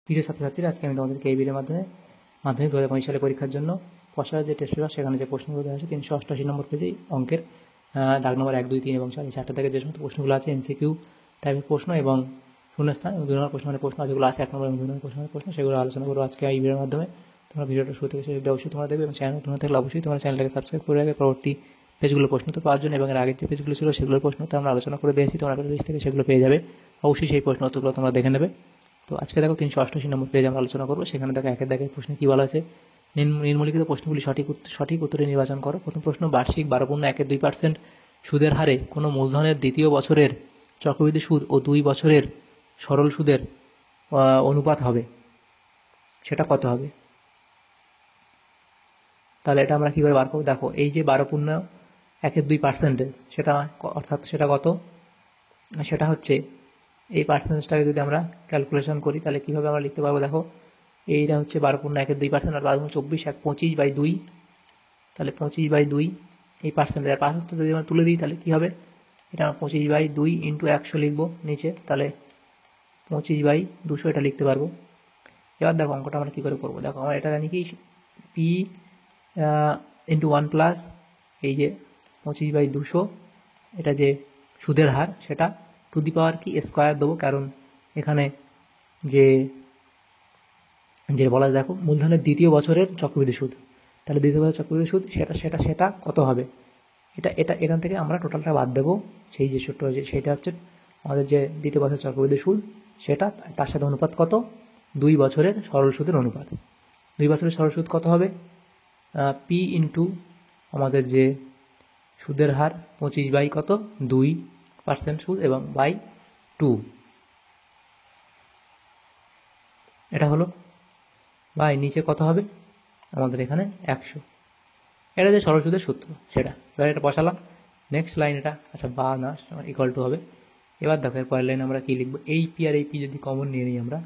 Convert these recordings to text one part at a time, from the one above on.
প্রিয় ছাত্রছাত্রীরা, আজকে আমি তোমাদেরকে এই ভিডিওর মাধ্যমে মাধ্যমিক 2025 সালে পরীক্ষার জন্য পশ্চাৎ যে টেস্ট পেপার সেখানে যে প্রশ্নগুলো দেওয়া আছে 388 নম্বর পেজে অঙ্কের দাগ নম্বর 1, 2, 3 এবং 4 এই 4টা থেকে যে সমস্ত প্রশ্নগুলো আছে এমসিকিউ টাইপের প্রশ্ন এবং শূন্যস্থান এবং 2 নম্বর প্রশ্ন মানে প্রশ্ন যেগুলো আছে 1 নম্বর এবং 2 নম্বর প্রশ্ন সেগুলো আলোচনা করবো আজকে এই ভিডিওর মাধ্যমে। তোমরা ভিডিওটা শুরু থেকে শেষ অবধি অবশ্যই তোমরা দেখবে এবং চ্যানেল তোমরা থাকলে অবশ্যই তোমার চ্যানেলটাকে সাবস্ক্রাইব করে রাখবে পরবর্তী পেজগুলোর প্রশ্ন তো পাওয়ার জন্য এবং এর আগের যে পেজগুলো ছিল সেগুলোর প্রশ্ন তো আমরা আলোচনা করে দিয়েছি, তোমরা প্লেলিস্ট থেকে সেগুলো পেয়ে যাবে। অবশ্যই সেই প্রশ্ন উত্তরগুলো তোমরা দেখে নেবে। তো আজকে দেখো 388 নম্বর পেজ আমরা আলোচনা করবো। সেখানে দেখো একের দাগের প্রশ্নে কী বলা আছে, নিম্নলিখিত প্রশ্নগুলি সঠিক উত্তরে নির্বাচন করো। প্রথম প্রশ্ন, বার্ষিক 12.1% সুদের হারে কোনো মূলধনের দ্বিতীয় বছরের চক্রবৃদ্ধি সুদ ও 2 বছরের সরল সুদের অনুপাত হবে, সেটা কত হবে? তাহলে এটা আমরা কী করে বার করবো? দেখো এই যে 12.1% সেটা অর্থাৎ সেটা কত, সেটা হচ্ছে এই পার্সেন্টেজটাকে যদি আমরা ক্যালকুলেশন করি তাহলে কীভাবে আমরা লিখতে পারবো? দেখো এইটা হচ্ছে 12.1% আর 12.24 25/2, তাহলে 25/2 এই পার্সেন্টেজ আর পার্সেন্টেজ যদি আমরা তুলে দিই তাহলে কী হবে? এটা আমরা 25/2 × 100 লিখবো নিচে, তাহলে 25/200 এটা লিখতে পারবো। এবার দেখো অঙ্কটা আমরা কী করে করবো। দেখো আমরা এটা জানি কি পি × 1 এই যে 25/200 এটা যে সুদের হার সেটা টু দি পাওয়ার কি স্কোয়ার দেবো, কারণ এখানে যে বলা যায় দেখো মূলধনের দ্বিতীয় বছরের চক্রবৃদ্ধি সুদ, তাহলে দ্বিতীয় বছরের চক্রবৃদ্ধি সুদ সেটা কত হবে? এখান থেকে আমরা টোটালটা বাদ দেবো, সেই যে ছোট্ট আছে সেটা হচ্ছে আমাদের যে দ্বিতীয় বছরের চক্রবৃদ্ধি সুদ সেটা, তার সাথে অনুপাত কত? 2 বছরের সরল সুদের অনুপাত। 2 বছরের সরল সুদ কত হবে? পি ইন্টু আমাদের যে সুদের হার 25/2% সুদ এবং বাই 2, এটা হলো বাই নিচে কত হবে আমাদের এখানে 100। এটা যে সরল সুদের সূত্র সেটা, এবার এটা বসালাম। নেক্সট লাইন এটা আচ্ছা বা না ইকুয়াল টু হবে। এবার দেখো এর পরের লাইন আমরা কী লিখবো, এই পি আর এই পি যদি কমন নিয়ে নিই আমরা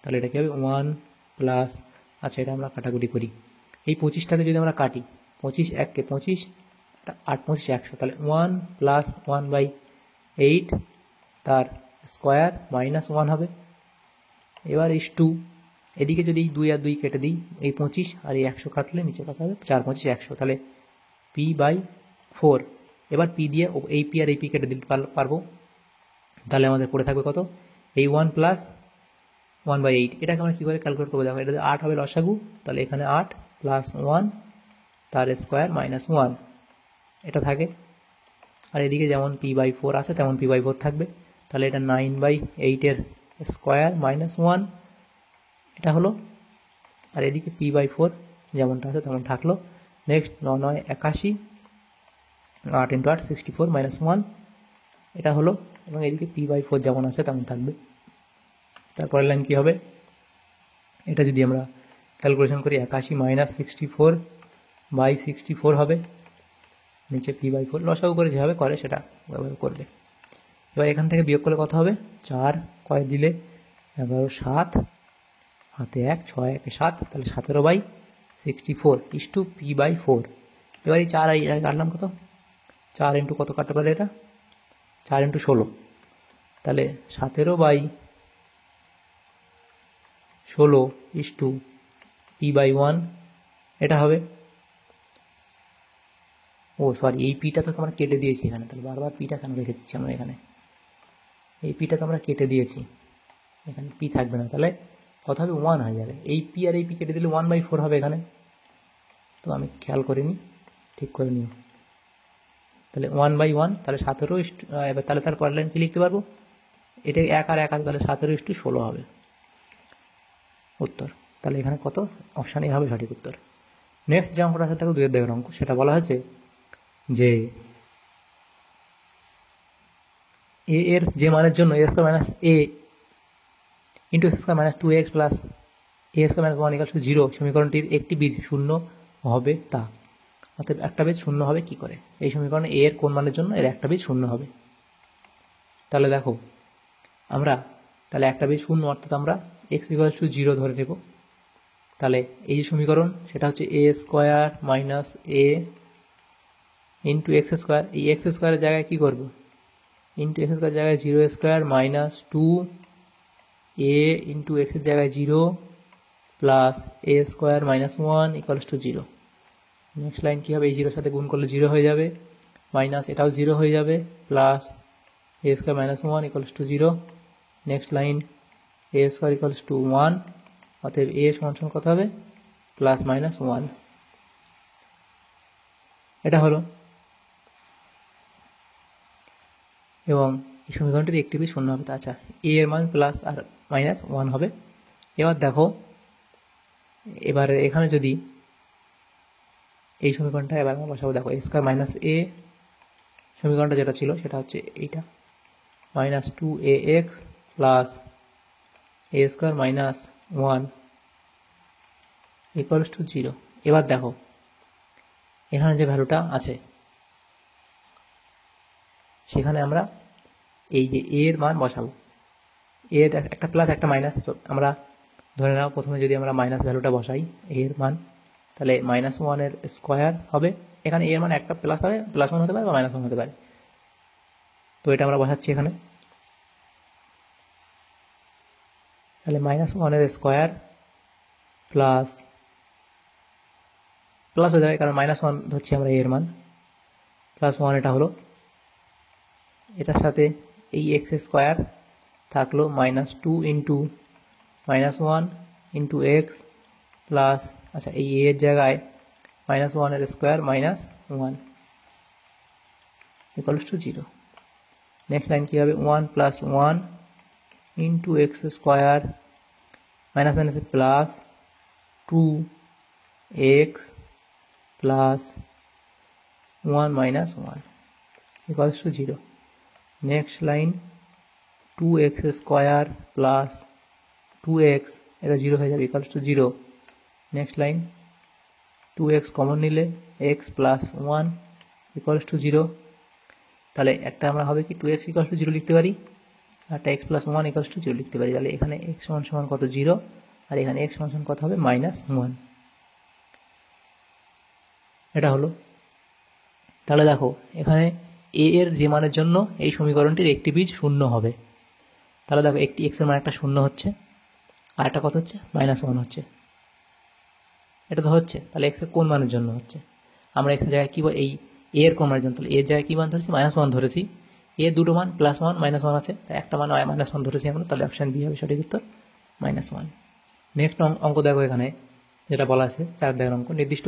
তাহলে এটা কী হবে 1 প্লাস, আচ্ছা এটা আমরা কাটাকুটি করি, এই 25টাকে যদি আমরা কাটি 25 1 25 8 25 100, তাহলে 1 প্লাস 1/8 তার স্কোয়ার মাইনাস 1 হবে। এবার ইস 2, এদিকে যদি এই 2 আর 2 কেটে দিই, এই 25 আর এই 100 কাটলে নিচে কত হবে? 4 25 100, তাহলে p/4। এবার পি দিয়ে এই পি আর এই পি কেটে দিতে পারবো, তাহলে আমাদের পড়ে থাকবে কত? এই 1 প্লাস 1/8। এটাকে আমরা কী করে ক্যালকুলেট করবো? দেখো এটা 8 হবে লসাগু, তাহলে এখানে 8 প্লাস 1 তার স্কোয়ার মাইনাস 1 এটা থাকে। আর এদিকে যেমন p/4 আছে তেমন p/4 থাকবে, তাহলে এটা 9/8 স্কোয়ার মাইনাস 1 এটা হলো। আর এদিকে p/4 যেমনটা আছে তেমন থাকলো। নেক্সট 9 9 81, 8 × 8 64 মাইনাস 1 এটা হলো, এবং এদিকে p/4 যেমন আছে তেমন থাকবে। তারপরের লাইন কী হবে? এটা যদি আমরা ক্যালকুলেশন করি 81 মাইনাস 64/64 হবে, নিচে p/4 লসাগু করে যেভাবে করে সেটা ওইভাবে করবে। এবার এখান থেকে বিয়োগ করলে কত হবে? 4 কয় দিলে 11 7 হাতে 1 6 1 7, তাহলে 17/64 ইস টু p/4। এবার এই 4 আর কাটলাম কত? 4 × কত কাটতে পারে এটা? 4 × 16, তাহলে 17/16 ইস টু p/1 এটা হবে। ও সরি, এই পিটা তো আমরা কেটে দিয়েছি এখানে, তাহলে বারবার পিটা কেন রেখে দিচ্ছি আমরা এখানে? এই পিটা তো আমরা কেটে দিয়েছি, এখানে পি থাকবে না, তাহলে কত হবে? 1 হয়ে যাবে। এই পি আর এই পি কেটে দিলে 1/4 হবে এখানে, তো আমি খেয়াল করিনি, ঠিক করে নিও। তাহলে 1/1, তাহলে 17 এবার তাহলে তার পরের লাইন কী লিখতে পারবো? এটা 1 আর 1 আছে, তাহলে 17/16 হবে উত্তর। তাহলে এখানে কত? অপশান এ হবে সঠিক উত্তর। নেক্সট যে অঙ্কটা আছে দেখো 2 এর দাগের অঙ্ক, সেটা বলা হয়েছে যে এ এর যে মানের জন্য a² - a × x² - 2x plus a² - 1 = 0 সমীকরণটির একটি বীজ শূন্য হবে তা, অর্থাৎ একটা বীজ শূন্য হবে কি করে? এই সমীকরণে a এর কোন মানের জন্য এর একটা বীজ শূন্য হবে? তাহলে দেখো আমরা তাহলে একটা বীজ শূন্য অর্থাৎ আমরা x = 0 ধরে নেব। তাহলে এই যে সমীকরণ সেটা হচ্ছে a² - a × x², এই x² জায়গায় কী করবো? x² জায়গায় 0² - 2 এ ইন্টু এক্সের জায়গায় 0 plus A square minus 1 equals to 0। Next line কী হবে, এই 0 সাথে গুণ করলে 0 হয়ে যাবে, মাইনাস এটাও 0 হয়ে যাবে, plus A square minus 1 equals to 0। Next line A square equals to 1, অতএব এ সমান সমান কত হবে, প্লাস মাইনাস 1। এটা হলো, এবং এই সমীকরণটির একটি বীজ শূন্য হবে। আচ্ছা, এ এর মান প্লাস আর মাইনাস 1 হবে। এবার দেখো, এবারে এখানে যদি এই সমীকরণটা এবার আমরা বসাবো, দেখো এ স্কোয়ার মাইনাস এ সমীকরণটা যেটা ছিল সেটা হচ্ছে এইটা, minus 2ax plus A square minus 1 equals to 0। এবার দেখো এখানে যে ভ্যালুটা আছে সেখানে আমরা এই যে এ এর মান বসাবো, এর একটা প্লাস একটা মাইনাস, তো আমরা ধরে নাও প্রথমে যদি আমরা মাইনাস ভ্যালুটা বসাই এ এর মান, তাহলে মাইনাস 1 স্কোয়ার হবে। এখানে এ এর মান একটা প্লাস হবে, প্লাস 1 হতে পারে বা মাইনাস 1 হতে পারে, তো এটা আমরা বসাচ্ছি এখানে। তাহলে মাইনাস 1 স্কোয়ার প্লাস প্লাস হয়ে যাবে, কারণ মাইনাস 1 ধরছি আমরা এর মান, প্লাস 1 এটা হলো, এটার সাথে এই এক্স স্কোয়ার থাকলো minus 2 into minus 1 into x plus, আচ্ছা এই এর জায়গায় minus 1 square minus 1 equals to 0। Next line কী হবে, 1 plus 1 into x square minus মাইনাসে plus 2x plus 1 minus 1 equals to 0। Next line 2x square plus 2x, এটা 0 হয়ে যাবে, equals to 0। Next line 2x common নিলে x প্লাস 1 ইকুয়ালস টু 0। তাহলে একটা আমরা হবে কি 2x ইকুয়ালস টু 0 লিখতে পারি, আর একটা x প্লাস 1 ইকুয়ালস টু 0 লিখতে পারি। তাহলে এখানে x সমান সমান কত, 0, আর এখানে x সমান সমান কত হবে, মাইনাস 1। এটা হলো। তাহলে দেখো এখানে এ এর যে মানের জন্য এই সমীকরণটির একটি বীজ শূন্য হবে। তাহলে দেখো একটি এক্সের মান একটা শূন্য হচ্ছে, আর একটা কত হচ্ছে, মাইনাস 1 হচ্ছে, এটা তো হচ্ছে। তাহলে এক্সের কোন মানের জন্য হচ্ছে, আমরা এক্সের জায়গায় কী, এই এ এর কোন মানের জন্য, তাহলে এর জায়গায় কী মান ধরেছি, মাইনাস 1 ধরেছি। এ দুটো মান প্লাস 1 মাইনাস 1 আছে, তাই একটা মান মাইনাস 1 ধরেছি আমরা, তাহলে অপশান বি হবে সঠিক উত্তর, মাইনাস 1। নেক্সট অঙ্ক দেখো, এখানে যেটা বলা আছে 4 দাগের অঙ্ক, নির্দিষ্ট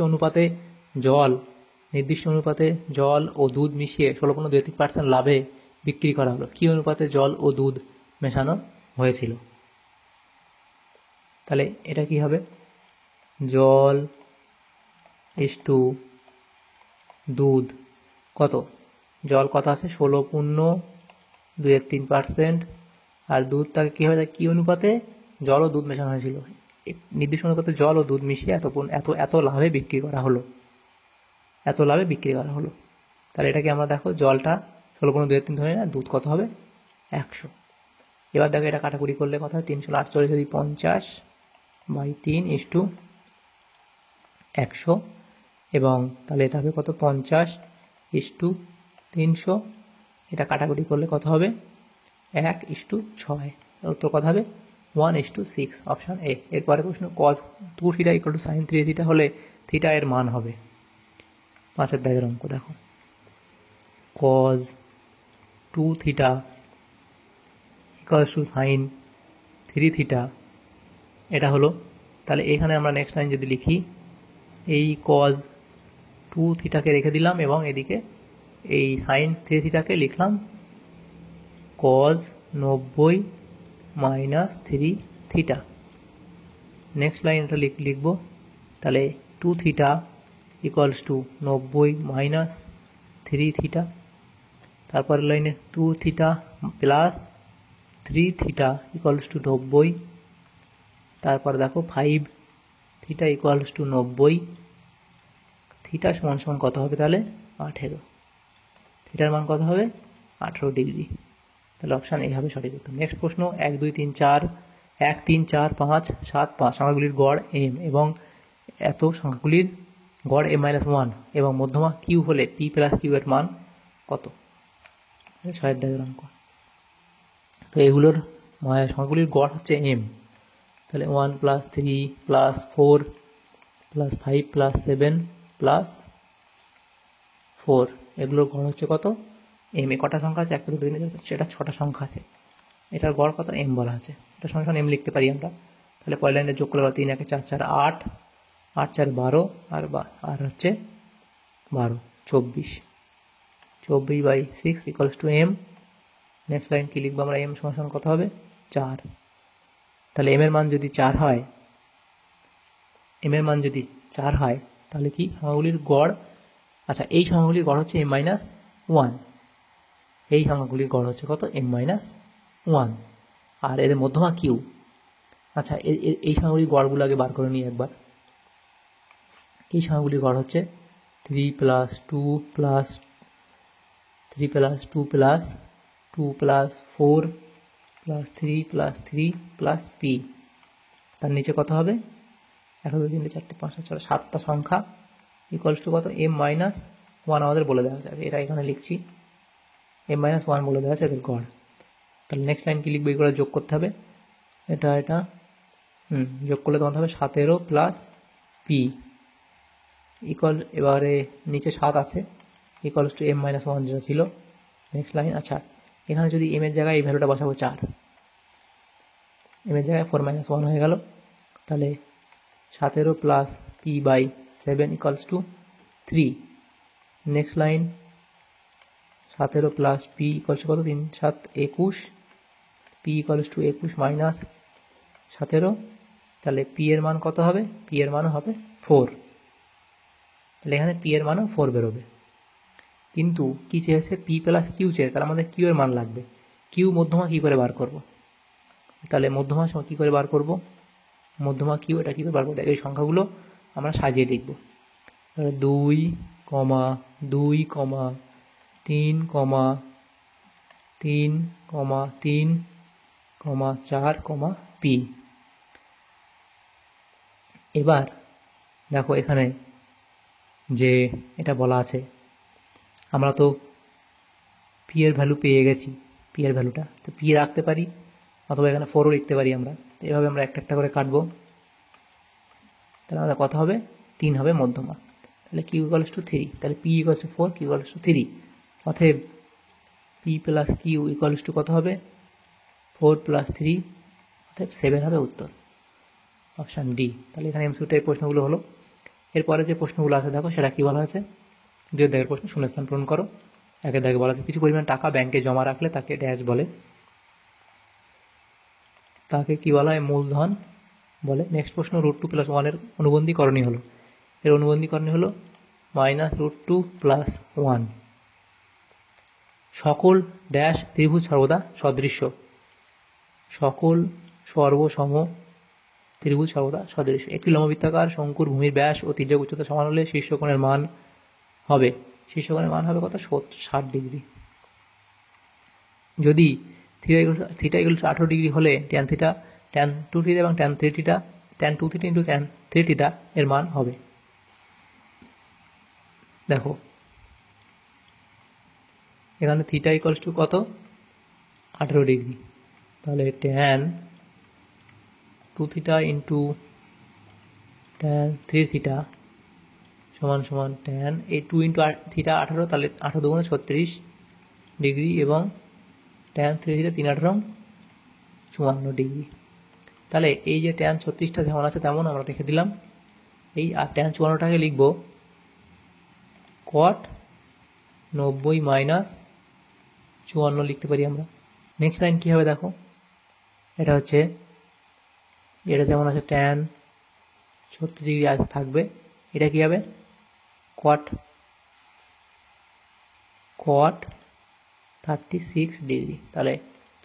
অনুপাতে জল ও দুধ মিশিয়ে 16.23% লাভে বিক্রি করা হলো। কী অনুপাতে জল ও দুধ মেশানো হয়েছিল? তাহলে এটা কি হবে, জল ইস্টু দুধ কত, জল কত আছে 16.23%, আর দুধ তাকে কী হবে, কী অনুপাতে জল ও দুধ মেশানো হয়েছিল, নির্দিষ্ট অনুপাতে জল ও দুধ মিশিয়ে এত লাভে বিক্রি করা হলো, তাহলে এটাকে আমরা দেখো জলটা 16.23 ধরে না, দুধ কত হবে 100। এবার দেখো এটা কাটাকুটি করলে কত হয়, 348 যদি 50/3:100, এবং তাহলে এটা হবে কত, 50/300, এটা কাটাকুটি করলে কত হবে 1:6, উত্তর কত হবে 1:6, অপশান এ। এরপরে প্রশ্ন, cos 2θ = sin 3θ হলে থিটা এর মান হবে। 5 দাগের অঙ্ক দেখো, cos 2θ = sin 3θ, এটা হলো। তাহলে এখানে আমরা নেক্সট লাইন যদি লিখি, এই cos 2θকে রেখে দিলাম এবং এদিকে এই sin 3θকে লিখলাম cos 90 - 3θ। নেক্সট লাইন এটা লিখব, তাহলে 2θ = 90 - 3θ। তারপরের লাইনে 2θ প্লাস 3θ = 90। তারপর দেখো 5θ = 90, থিটা সমান সমান কত হবে, তাহলে 18, থিটার মান কত হবে 18 ডিগ্রি। তাহলে অপশান এই হবে সঠিক উত্তর। নেক্সট প্রশ্ন, 1 2 3 4 1 3 4 5 7 5 সংখ্যাগুলির গড় m এবং এত সংখ্যাগুলির গড় m-1 এবং মধ্যমা q হলে p + q এর মান কত? 6 দাগের অঙ্ক। তো এগুলোর সংখ্যাগুলির গড় হচ্ছে এম, তাহলে 1 + 3 + 4 + 5 + 7 + 4 এগুলোর গড় হচ্ছে কত এম। এ কটা সংখ্যা আছে? 1 2 3 4 5 সেটা 6টা সংখ্যা আছে, এটার গড় কত এম বলা আছে। এটা সমান এম লিখতে পারি আমরা। তাহলে পরের লাইনে যোগ করলে 3 1 4 4 8 8 4 12 আর হচ্ছে 12 24 24/6 = m। নেক্সট লাইন কি লিখবো আমরা? এম সমান কত হবে? 4। তাহলে এম এর মান যদি 4 হয়, তাহলে কি সংখ্যাগুলির গড়? আচ্ছা, এই সংখ্যাগুলির গড় হচ্ছে m-1, এই সংখ্যাগুলির গড় হচ্ছে কত? m-1, আর এদের মধ্যমা কিউ। আচ্ছা, এই সংখ্যাগুলির গড়গুলো আগে বার করে নিই একবার। এই সংখ্যাগুলির গড় হচ্ছে 3 + 2 + 3 + 2 + 2 + 4 + 3 + 3 + p। তার নিচে কত হবে? 1 2 3 4 5 6 7টা সংখ্যা ইকুয়ালস টু কত? m-1 আমাদের বলে দেওয়া আছে, এটা এখানে লিখছি, m-1 বলে দেওয়া আছে এদের গড়। তাহলে নেক্সট লাইন কি লিখবো? এগুলো যোগ করতে হবে, এটা যোগ করলে তোমার হবে 17 + p ইকুয়াল, এবারে নিচে 7 আছে, ইকুয়ালস টু m-1 যেটা ছিল। Next line. আচ্ছা, এখানে যদি m এর জায়গায় এই ভ্যালুটা বসাবো 4, m এর জায়গায় 4-1 হয়ে গেল। তাহলে 17 + p/7 = 3। নেক্সট লাইন 17 + p = কত? 3 7 21, p = 21 - 17। তাহলে p এর মান কত হবে? p এর মানও হবে 4। তাহলে এখানে p এর মানও 4 বেরোবে। কিন্তু কি চেয়েছে? p + q চেয়েছে, তাহলে আমাদের q এর মান লাগবে। q মধ্যমা কী করে বার করব? তাহলে মধ্যমা কী করে বার করব? মধ্যমা q এটা কী করে বার করব? এই সংখ্যাগুলো আমরা সাজিয়ে লিখব। তাহলে 2, 2, 3, 3, 3, 4, p। এবার দেখো এখানে যে এটা বলা আছে, আমরা তো p এর ভ্যালু পেয়ে গেছি, p এর ভ্যালুটা তো p রাখতে পারি, অথবা এখানে 4ও লিখতে পারি আমরা। তো এভাবে আমরা একটা একটা করে কাটবো। তাহলে আমাদের কত হবে? 3 হবে মধ্যমা। তাহলে q = 3, তাহলে p = 4, q = 3। অতএব p + q = কত হবে? 4 + 3, অতএব 7 হবে উত্তর, অপশান ডি। তাহলে এখানে এমসিকিউ টাইপ প্রশ্নগুলো হলো। এরপরে যে প্রশ্নগুলো আছে দেখো, সেটা কী বলা হয়েছে? 2 দাগের প্রশ্ন, শূন্যস্থান পূরণ করো। 1 দাগে বলা আছে কিছু পরিমাণ টাকা ব্যাংকে জমা রাখলে তাকে ড্যাশ বলে, তাকে কি বলা হয়? মূলধন বলে। নেক্সট প্রশ্ন, √2 + 1 এর অনুবন্ধীকরণই হলো, এর অনুবন্ধীকরণই হলো -√2 + 1। সকল ড্যাশ ত্রিভুজ সর্বদা সদৃশ্য, সকল সর্বসম ত্রিভুজ সর্বদা সদৃশ্য। একটি লম্ববৃত্তাকার শঙ্কুর ভূমির ব্যাস ও তির্যক উচ্চতা সমান হলে শীর্ষকোণের মান হবে, শীর্ষকোণের মান হবে কত? 60 ডিগ্রি। যদি θ = 18 ডিগ্রি হলে tan θ, tan 2θ এবং tan 3θ, tan 2θ × tan 3θ এর মান হবে। দেখো এখানে θ = কত? 18 ডিগ্রি। তাহলে tan 2θ × tan 3θ সমান tan, এই 2 × θ 18, তাহলে 18 × 2 = 36 ডিগ্রি, এবং tan 3θ 3 × 18 = 54 ডিগ্রি। তাহলে এই যে tan 36টা যেমন আছে তেমন আমরা রেখে দিলাম, এই আর tan 54টাকে লিখব cot 90 - 54 লিখতে পারি আমরা। নেক্সট লাইন কী হবে দেখো, এটা হচ্ছে, এটা যেমন আছে tan 36 ডিগ্রি আজ থাকবে, এটা কী হবে? cot 36 degree. তাহলে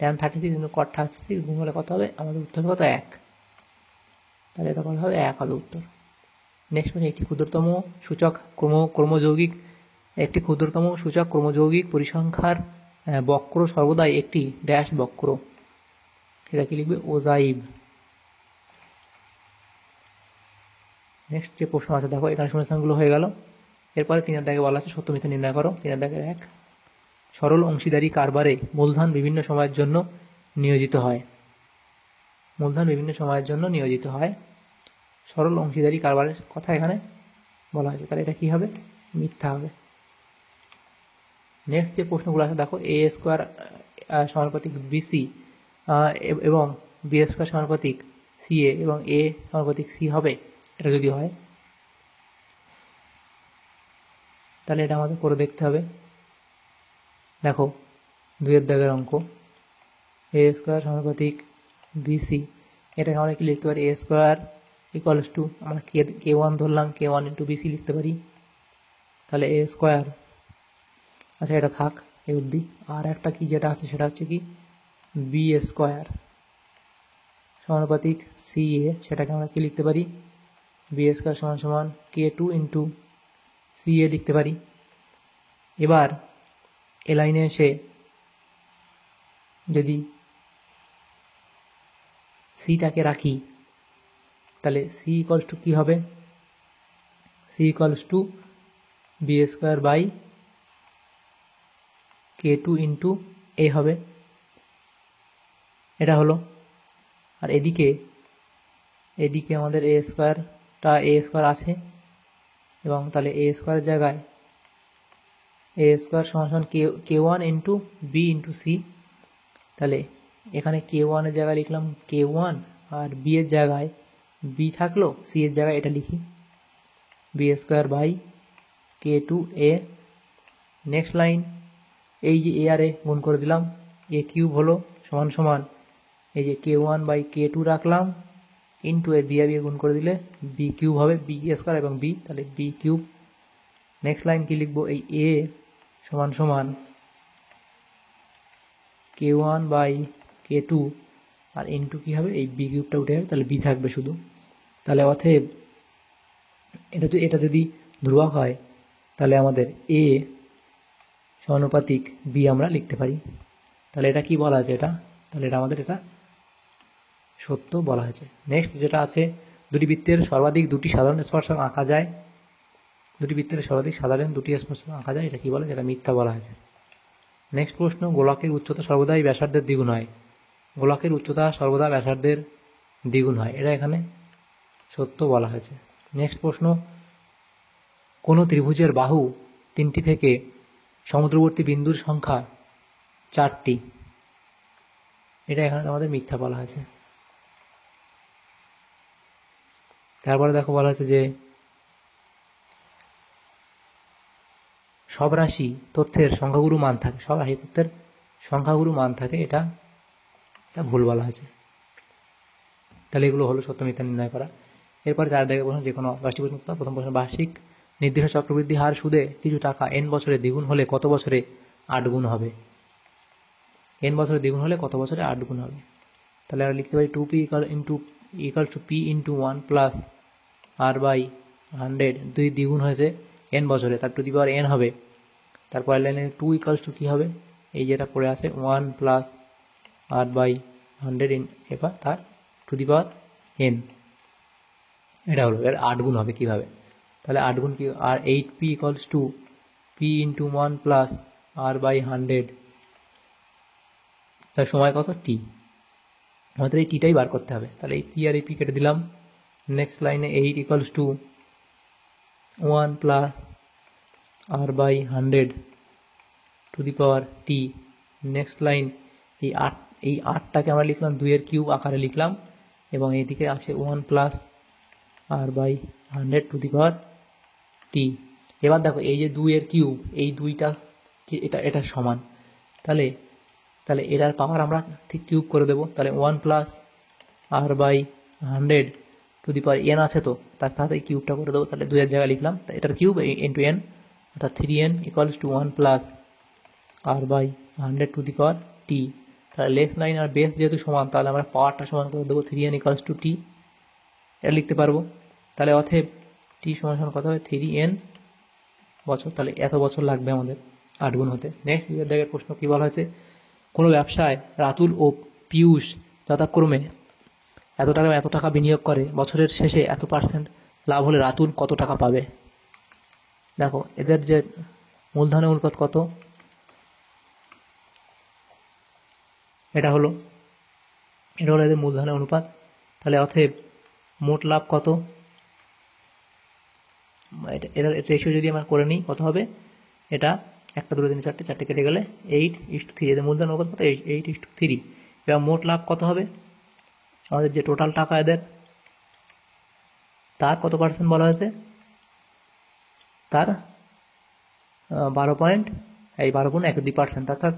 tan 36 × cot 36 গুণ হলে কত হবে? আমাদের উত্তর কত? 1। তাহলে এটা কত হবে? 1 হবে উত্তর। নেক্সট মানে একটি ক্ষুদ্রতম সূচক ক্রমযৌগিক, একটি ক্ষুদ্রতম সূচক ক্রমযৌগিক পরিসংখ্যার বক্র সর্বদাই একটি ড্যাশ বক্র, এটা কি লিখবে? ওজাইভ। নেক্সট যে প্রশ্ন আছে দেখো, এখানে শূন্যস্থানগুলো হয়ে গেল। এরপরে 3 দাগে বলা আছে সত্য মিথ্যা নির্ণয় করো। 3 দাগের 1, সরল অংশীদারি কারবারে মূলধন বিভিন্ন সময়ের জন্য নিয়োজিত হয়। মূলধন বিভিন্ন সময়ের জন্য নিয়োজিত হয়। সরল অংশীদারি কারবারের কথা এখানে বলা হয়েছে, তাহলে এটা কি হবে? মিথ্যা হবে। নেক্সট যে প্রশ্নগুলো আছে দেখো, এ স্কোয়ার সমানুপাতিক বিসি এবং বি স্কোয়ার সমানুপাতিক সিএ এবং এ সমানুপাতিক সি হবে, এটা যদি হয় তাহলে এটা আমাদের করে দেখতে হবে। দেখো 2 দাগের অঙ্ক, এ স্কোয়ার সমানুপাতিক বিসি, এটাকে আমরা কি লিখতে পারি? এ স্কোয়ার ইকুয়ালস টু, আমরা কে ওয়ান ধরলাম, কে ওয়ান ইন্টু বিসি লিখতে পারি। তাহলে এ স্কোয়ার, আচ্ছা এটা থাক এ অবধি। আর একটা কি যেটা আছে সেটা হচ্ছে কি বি স্কোয়ার সমানুপাতিক সি এ, সেটাকে আমরা কি লিখতে পারি? বি স্কোয়ার সমান সমান কে টু ইন্টু সি এ লিখতে পারি। এবার এ লাইনে এসে যদি সিটাকে রাখি তাহলে সি ইকুয়ালস টু কী হবে? C equals to B square by K two into A হবে, এটা হলো। আর এদিকে আমাদের এ স্কোয়ার আছে, এবং তাহলে এ স্কোয়ারের জায়গায় এ স্কোয়ার সমান সমান K one into B into C. তাহলে এখানে কে ওয়ানের জায়গায় লিখলাম কে ওয়ান, আর বি এর জায়গায় বি থাকলো, সি এর জায়গায় এটা লিখি B square by K two A. Next line, এই যে এ আর এ গুণ করে দিলাম, এ কিউব হলো সমান সমান এই যে K one by K two রাখলাম ইন্টু এর বি আর বি গুণ করে দিলে বি কিউব হবে, বি স্কোয়ার এবং বি, তাহলে বি কিউব। নেক্সট লাইন কি লিখবো? এই এ সমান সমান K one by K two, আর ইন্টু কী হবে? এই বি কিউবটা উঠে যাবে, তাহলে বি থাকবে শুধু। তাহলে অতএব এটা যদি ধ্রুবক হয় তাহলে আমাদের এ সমানুপাতিক বি আমরা লিখতে পারি। তাহলে এটা কি বলা হয়েছে? তাহলে এটা আমাদের সত্য বলা হয়েছে। নেক্সট যেটা আছে, দুটি বৃত্তের সর্বাধিক দুটি সাধারণ স্পর্শক আঁকা যায়, দুটি বৃত্তের সর্বাধিক সাধারণ দুটি স্পর্শক আঁকা যায়, এটা কি বলে? যেটা মিথ্যা বলা হয়েছে। নেক্সট প্রশ্ন, গোলকের উচ্চতা সর্বদাই ব্যাসার্ধের দ্বিগুণ হয়। গোলকের উচ্চতা সর্বদা ব্যাসার্ধের দ্বিগুণ হয়, এটা এখানে সত্য বলা হয়েছে। নেক্সট প্রশ্ন, কোনো ত্রিভুজের বাহু 3টি থেকে সমুদ্রবর্তী বিন্দুর সংখ্যা 4টি, এটা এখানে আমাদের মিথ্যা বলা হয়েছে। তারপরে দেখো বলা হয়েছে যে সব রাশি তথ্যের সংখ্যাগুরু মান থাকে, সব রাশি তথ্যের সংখ্যাগুরু মান থাকে, এটা ভুল বলা হয়েছে। তাহলে এগুলো হলো সত্য মিথ্যা নির্ণয় করা। এরপর 4 দাগের প্রশ্ন, যে কোনো 10টি প্রশ্ন উত্তর। প্রথম প্রশ্ন, বার্ষিক নির্দিষ্ট চক্রবৃদ্ধি হার সুদে কিছু টাকা n বছরে দ্বিগুণ হলে কত বছরে 8 গুণ হবে? n বছরে দ্বিগুণ হলে কত বছরে 8 গুণ হবে? তাহলে আমরা লিখতে পারি 2p equal to P into 1 plus R by 100, 2 দ্বিগুণ হয়েছে n বছরে, তার টু দি পাওয়ার n হবে। তারপর লাইনে 2 ইকালস টু কী হবে? এই যেটা পড়ে আছে 1 প্লাস আর বাই 100 এবার তার টু দি পাওয়ার n, এটা হলো। এর 8 গুণ হবে কীভাবে? তাহলে 8 গুণ কি? আর 8p equals to P into 1 plus R by 100, তার সময় কত? টি। আমাদের এই টিটাই বার করতে হবে। তাহলে এই পি আর এই পি কেটে দিলাম। নেক্সট লাইনে 8 equals to 1 plus R by 100 to the power T. Next line, এই 8টাকে আমরা লিখলাম 2 এর কিউব আকারে লিখলাম, এবং এইদিকে আছে 1 plus R by 100 to the power T. এবার দেখো এই যে 2 এর কিউব, এই 2টা এটা সমান, তাহলে এটার পাওয়ার আমরা ঠিক কিউব করে দেবো। তাহলে 1 plus R by 100 to the power n আছে, তো তার সাথে কিউবটা করে দেবো। তাহলে 2 এর জায়গায় লিখলাম, এটার কিউব ইন্টু n, অর্থাৎ 3n equals to 1 plus R by 100 to the power T. তাহলে লেফট লাইন আর বেস যেহেতু সমান, তাহলে আমরা পাওয়ারটা সমান করে দেবো 3n ইকুয়ালস টু টি, এটা লিখতে পারবো। তাহলে অতএব টি সমান কত হবে? 3n বছর। তাহলে এত বছর লাগবে আমাদের 8 গুণ হতে। নেক্সট দেখের প্রশ্ন কী বলা হয়েছে, কোনো ব্যবসায় রাতুল ও পীয়ূষ যথাক্রমে এত টাকা বিনিয়োগ করে, বছরের শেষে এত % লাভ হলে রাতুল কত টাকা পাবে? দেখো এদের যে মূলধনের অনুপাত কত, এটা হলো এটা হলো এদের মূলধনের অনুপাত। তাহলে অতএব মোট লাভ কত, এটা রেশিও যদি আমরা করে নিই কত হবে, এটা 1 2 3 4 4 কেটে গেলে 8:3, এদের মূলধন অনুপাত কত 8:3। এবং মোট লাভ কত হবে, আমাদের যে টোটাল টাকা এদের তার কত পার্সেন্ট বলা হয়েছে, তার 12.1% অর্থাৎ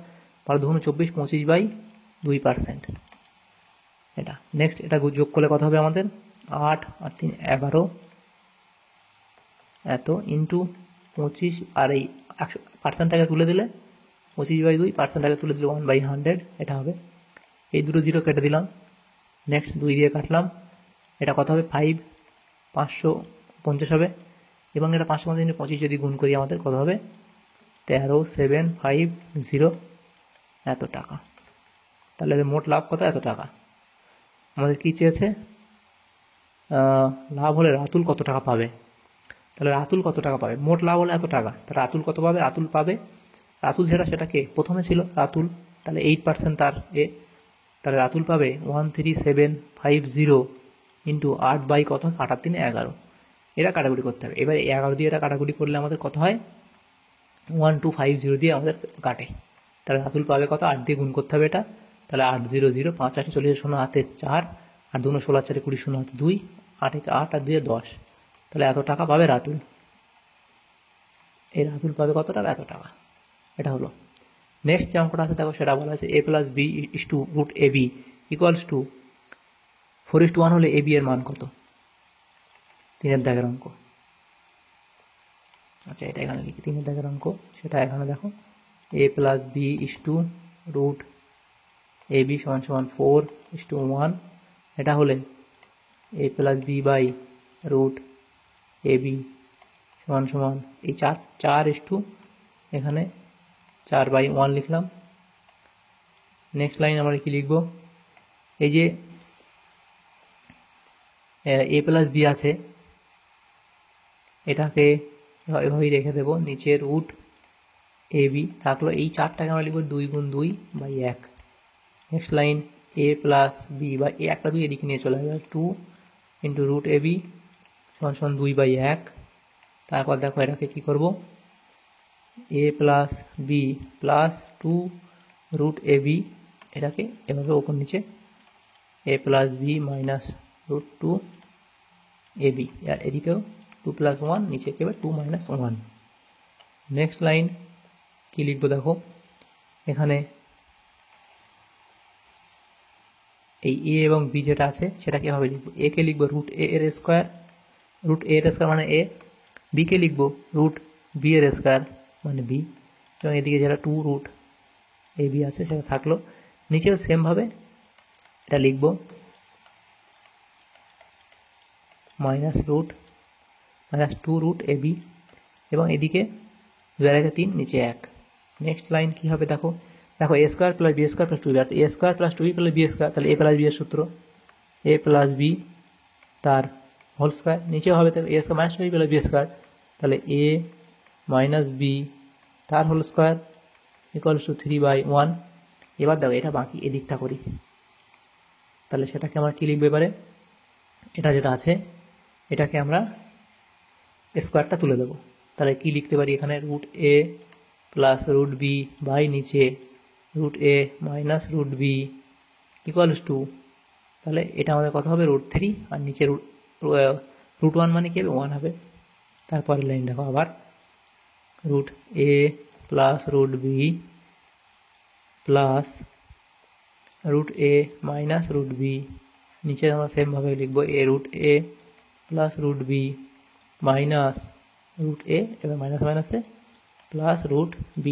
12 2 24, 25/2%। এটা নেক্সট, এটা যোগ করলে কত হবে আমাদের 8 আর 3 11 এত ইন্টু 25, আর এই 100%টাকে তুলে দিলে 25/2%টাকে তুলে দিলে 1/100, এটা হবে। এই দুটো জিরো কেটে দিলাম, নেক্সট 2 দিয়ে কাটলাম, এটা কত হবে 550 হবে। এবং এটা 550 25 যদি গুণ করি আমাদের কত হবে 13750 এত টাকা। তাহলে মোট লাভ কত, এত টাকা। আমাদের কি চেয়েছে, লাভ হলে রাতুল কত টাকা পাবে। তাহলে রাতুল কত টাকা পাবে, মোট লাভ হলে এত টাকা, তাহলে রাতুল কত পাবে, রাতুল সেটা কে প্রথমে ছিল রাতুল, তাহলে 8% তার তাহলে রাতুল পাবে 13750 ইন্টু 8 বাই কত 8 আর 3 11, এটা কাটাকুটি করতে হবে। এবার 11 দিয়ে এটা কাটাকুটি করলে আমাদের কত হয় 1250 দিয়ে আমাদের কাটে। তাহলে রাতুল পাবে কত, 8 দিয়ে গুণ করতে হবে এটা, তাহলে 800, 5 8 40 0 হাতে 4, আর 2 16 4 20 0 হাতে 2, 8 8 আর 2 10, তাহলে এত টাকা পাবে রাতুল। এই রাতুল পাবে কত টাকা, এত টাকা। এটা হলো। নেক্সট যে অঙ্কটা আছে দেখো, সেটা বলা আছে a + b = √ab = 4:1 হলে ab এর মান কত, 3 দাগের অঙ্ক। আচ্ছা, এটা এখানে লিখি 3 দাগের অঙ্ক, সেটা এখানে দেখো a + b = √ab = 4:1, এটা হলে a + b বাই √ab সমান এই 4 এখানে 4/1 লিখলাম। নেক্সট লাইন আমরা কি লিখব, এই যে a + b আছে এটাকে এভাবেই রেখে দেব, নিচে √ab থাকলো, এই 4টাকে আমরা লিখব 2 × 2/1। নেক্সট লাইন a + b বা এই একটা 2 এদিকে নিয়ে চলে যাবে, 2 × √ab = 2/1। তারপর দেখো এটাকে কি করব, a + b + 2 √ab, এটাকে এভাবে ওপর নিচে a + b - √2ab, আর এদিকেও 2 + 1, নিচে কেবল 2 - 1। নেক্সট লাইন কি লিখবো দেখো, এখানে এই a এবং b যেটা আছে সেটাকে এভাবে লিখবো, a কে লিখবো √a এর স্কয়ার, √a এর স্কয়ার মানে a, b কে লিখবো √b এর স্কয়ার মানে b, এবং এদিকে যেটা 2 √ab আছে সেটা থাকলো। নিচেও সেম ভাবে এটা লিখবো -2 √ab, এবং এদিকে 2 আর 3 নিচে 1। নেক্সট লাইন কি হবে দেখো, a² + b² + 2b, a² + 2b + b², তাহলে a + b এর সূত্র a + b তার হোল স্কয়ার, নিচেও হবে তাহলে a² - 2b + b², তাহলে a - b তার হোল স্কয়ার = 3/1। এবার দেখো এটা বাকি এদিকটা করি, তাহলে সেটাকে আমরা কি লিখবো এবারে, এটা যেটা আছে এটাকে আমরা স্কয়ারটা তুলে দেবো, তাহলে কি লিখতে পারি এখানে √a + √b বাই নিচে √a - √b = 2, তাহলে এটা আমাদের কত হবে √3, আর নিচে √1 মানে কি হবে 1 হবে। তারপরের লাইন দেখো আবার √a + √b plus √a - √b, নিচে আমরা সেমভাবে লিখবো a √a + √b minus √a, এবার মাইনাস মাইনাসে প্লাস √b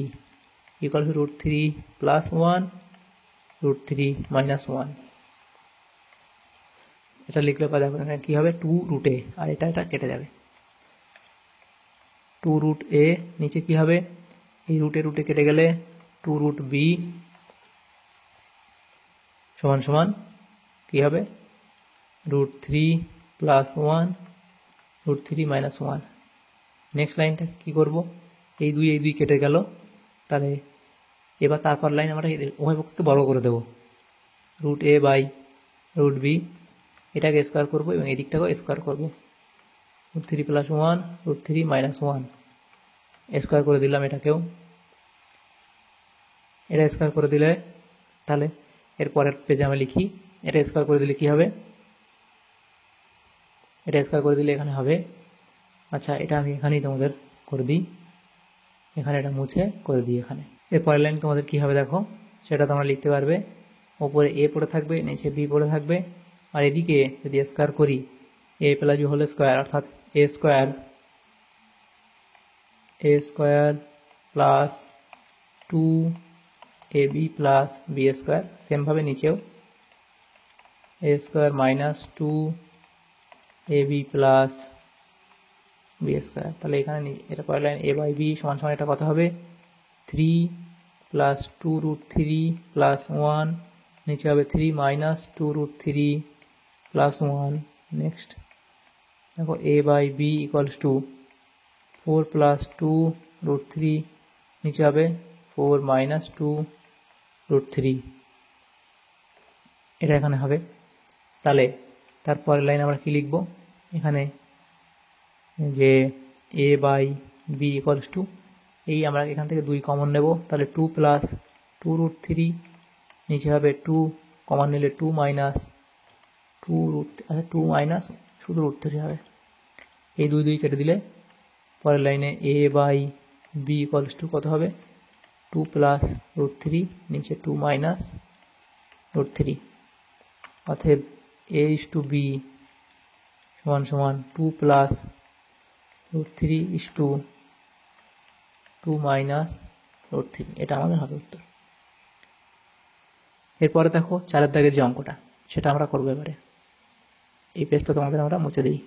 = √3 + 1 √3 - 1। এটা লিখলে পরে দেখো এখানে কী হবে 2 √a, আর এটা কেটে যাবে 2 √a, নিচে কি হবে এই √a কেটে গেলে 2 √b সমান কি হবে √3 + 1 √3 - 1। নেক্সট লাইনটা কি করব, এই দুই কেটে গেল, তাহলে এবার তারপর লাইন আমরা উভয় পক্ষকে বর্গ করে দেব, √a/2 রুট বি, এটাকে স্কোয়ার করবো এবং এই দিকটাকেও স্কোয়ার করবো। রুট 3 + 1 রুট 3 - 1 স্কোয়ার করে দিলাম। এটাকেও এটা স্কোয়ার করে দিলে তাহলে এর পরের পেজে আমরা লিখি, এটা স্কোয়ার করে দিলে কি হবে, এটা স্কোয়ার করে দিলে এখানে হবে, আচ্ছা এটা আমি এখানেই তোমাদের করে দিই, এখানে এটা মুছে করে দিই এখানে। এর পরের লাইন তোমাদের কি হবে দেখো, সেটা তোমরা লিখতে পারবে। ওপরে এ পড়ে থাকবে, নিচে বি পড়ে থাকবে, আর এদিকে যদি স্কোয়ার করি a + b হোল স্কোয়ার অর্থাৎ a square plus 2ab plus b square, সেমভাবে নিচেও a square minus 2ab plus b square. তাহলে এখানে এটা পরের লাইন a/b সমান সমান এটা কত হবে 3 প্লাস 2 রুট 3 প্লাস 1, নিচে হবে 3 মাইনাস 2 রুট 3 প্লাস 1। নেক্সট দেখো a/b equals to 4 plus 2 root 3, নিচে হবে 4 মাইনাস 2 রুট 3, এটা এখানে হবে। তাহলে তারপরের লাইন আমরা কি লিখব, এখানে যে a/b ইকুয়ালস টু, এই আমরা এখান থেকে 2 কমন নেব, তাহলে 2 প্লাস 2 রুট 3, নিচে হবে 2 কমন নিলে 2 মাইনাস 2 রুট, আচ্ছা 2 মাইনাস শুধু রুট 3 হবে, এই 2 কেটে দিলে পরের লাইনে a/b ইকুয়ালস টু কত হবে 2 প্লাস রুট 3, নিচে 2 মাইনাস রুট 3, অতএব a/b সমান সমান 2 প্লাস রুট 3 2 মাইনাস রুট 3, এটা আমাদের হবে উত্তর। এরপরে দেখো 4 দাগের যে অঙ্কটা সেটা আমরা করবো এবারে। এই পেজটা তোমাদের আমরা মুছে দিই।